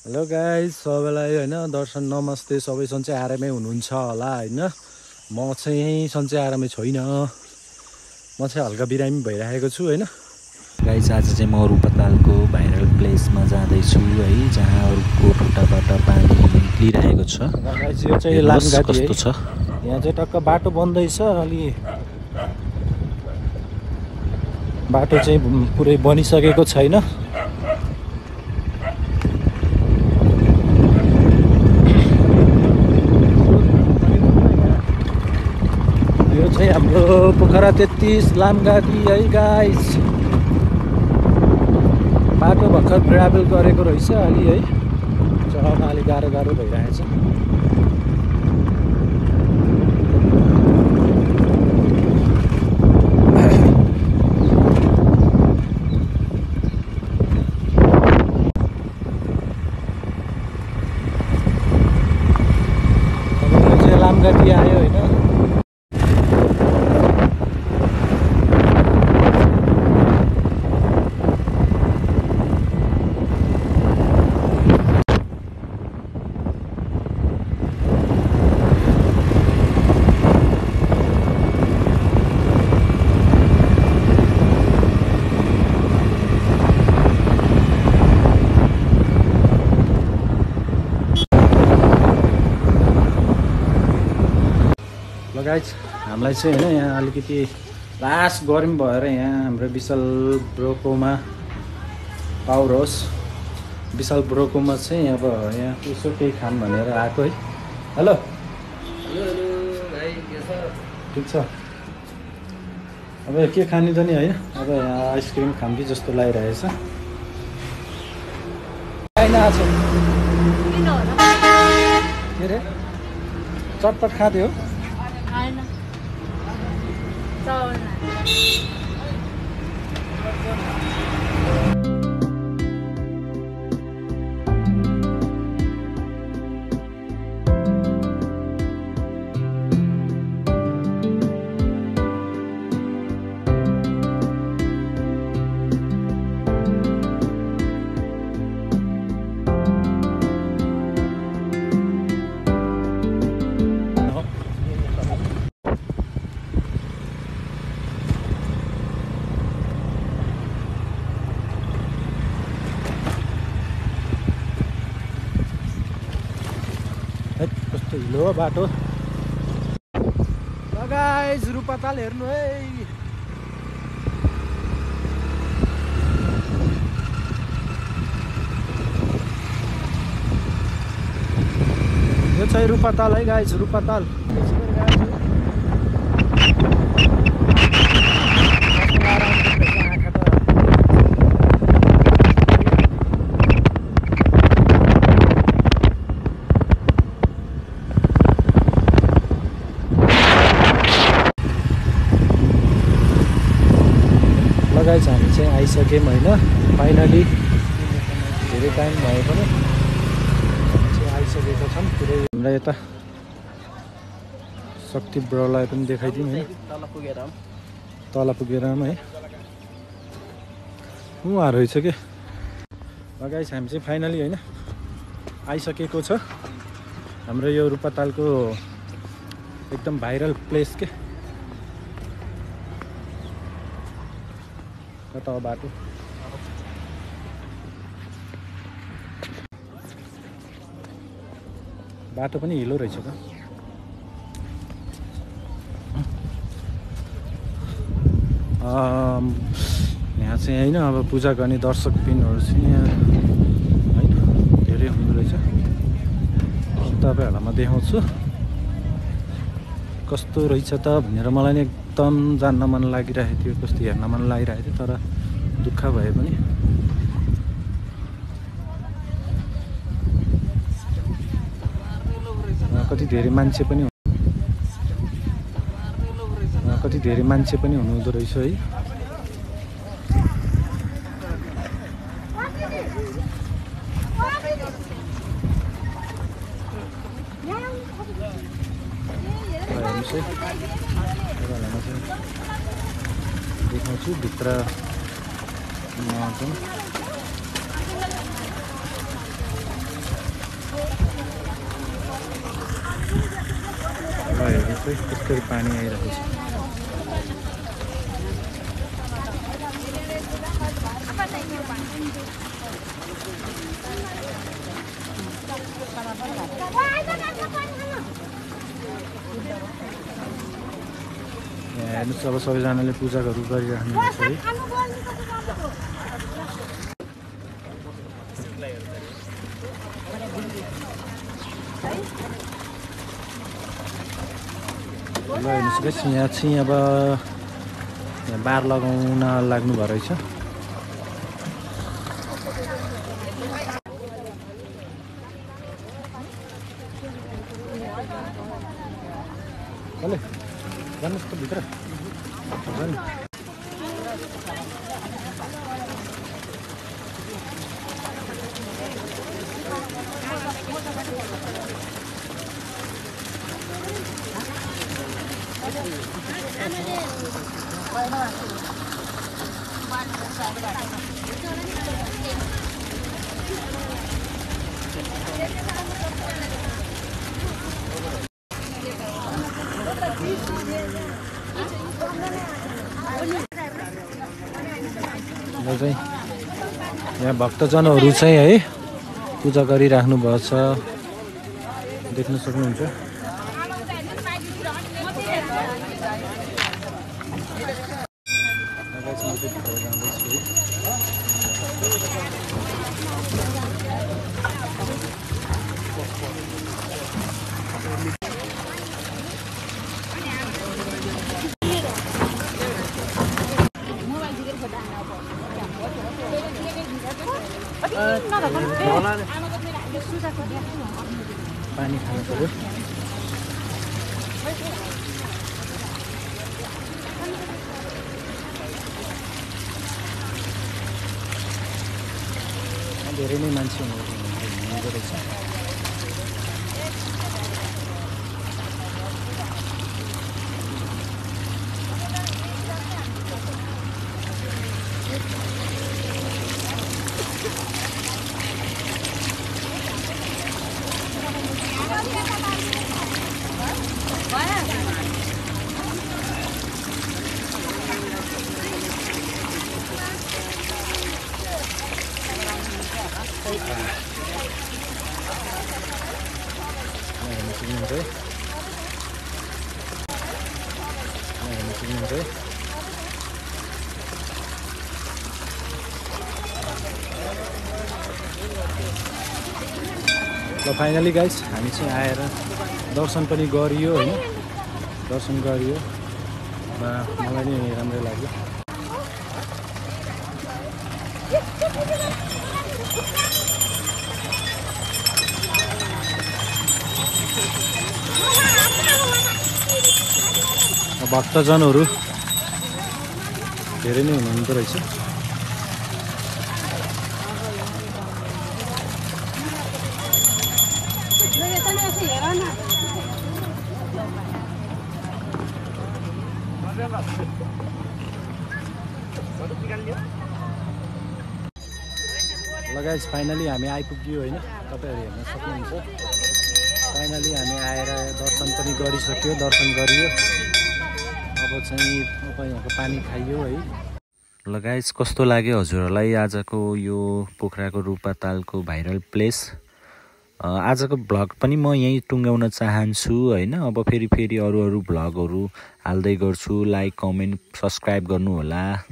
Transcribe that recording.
Hello guys, सबैलाई होइन दर्शन नमस्ते। सबै सन्चै आरामै हुनुहुन्छ होला होइन। म चाहिँ सन्चै आरामै छैन, म चाहिँ हल्का बिरामी भइरहेको छु होइन। गाइस, आज चाहिँ म रूपातालको भाइरल प्लेसमा जाँदैछु है, जहाँ अरूको खुट्टाबाट पानी निक्लिरहेको छ। गाइस, यो चाहिँ हेर्नुहोस् लामगाती है। कस्तो छ। यहाँ चाहिँ टक्क बाटो बन्दैछ, अलि बाटो चाहिँ पुरै बनिसकेको छैन। यो चाहिँ हाम्रो पोखरा 33 लामगाती है गाइस। बाटो भर्खर ग्राभल गरेको रहेछ अलि है, चढाउन अलिक गाह्रो भइरहेछ। लामगाती आयो होइन। गाइस, हामीलाई चाहिँ होइन यहाँ अलिकति लास्ट गर्मी भएर यहाँ हाम्रो विशाल ब्रोकोमा पावर हाउस विशाल ब्रोकोमा चाहिँ अब यहाँ यसो केही खाम भनेर आएको है। हेलो भाइ के छ? ठिक छ। अब के खाने त नि होइन, अब यहाँ आइसक्रिम खाम कि जस्तो लागिरहेछ। के अरे चटपट खाँदै हो? कस्तो हिलो बाटो। गाइस, रूपाताल हेर्नु है। यो चाहिँ रूपाताल है गाइस, रूपाताल। गाइस, हामी चाहिँ आइसक्यौँ होइन फाइनली। धेरै टाइम भए पनि चाहिँ आइसकेका छौँ पुरै। हामीलाई यता शक्ति ब्रोलाई पनि देखाइदिउँ है। तल पुगेर है उहाँ रहेछ के। गाइस, हामी चाहिँ फाइनली होइन आइसकेको छ हाम्रो यो रूपातालको एकदम भाइरल प्लेस के। कता हो बाटो? बाटो पनि हिलो रहेछ त। यहाँ चाहिँ होइन अब पूजा गर्ने दर्शकबिनहरू चाहिँ यहाँ होइन धेरै हुँदो रहेछ। तपाईँहरूलाई म देखाउँछु कस्तो रहेछ त भनेर। मलाई नि एकदम जान्न मन लागिरहेको थियो, कस्तो हेर्न मन लागिरहेको थियो, तर दुःख भए पनि कति धेरै मान्छे पनि हुनुहुँदो रहेछ है। देखाउँछु भित्र चाहिँ त्यसरी पानी आइरहेको छ। यहाँ हेर्नुहोस् अब सबैजनाले पूजाहरू गरिराख्नुहुन्छ है। ल हेर्नुहोस् गाइस, यहाँ चाहिँ अब यहाँ बार लगाउन लाग्नुभएको रहेछ। चले जानुहोस् त भित्र जानु। यो चाहिँ यहाँ भक्तजनहरू चाहिँ है पूजा गरिराख्नु भएको छ, देख्न सक्नुहुन्छ। पानी खानु पर्यो। धेरै नै मान्छे हुँदो रहेछ। ल फाइनली गाइस हामी चाहिँ आएर दर्शन पनि गरियो हैन, दर्शन गरियो र मलाई नि राम्रै लाग्यो। भक्तजनहरू धेरै नै हुनुहुँदो रहेछ। ल गाइस फाइनली हामी आइपुग्यो हैन, तपाईहरु हेर्न सक्नुहुन्छ। फाइनली हामी आएर दर्शन पनि गरिसक्यो, दर्शन गरियो। अब चाहिँ यहाँको पानी खाइयो है। ल गाइस कस्तो लाग्यो हजुरहरूलाई आजको यो पोखराको रूपातालको भाइरल प्लेस? आजको भ्लग पनि म यहीँ टुङ्गाउन चाहन्छु हैन। अब फेरि अरू भ्लगहरू हाल्दै गर्छु। लाइक, कमेन्ट, सब्स्क्राइब गर्नु होला।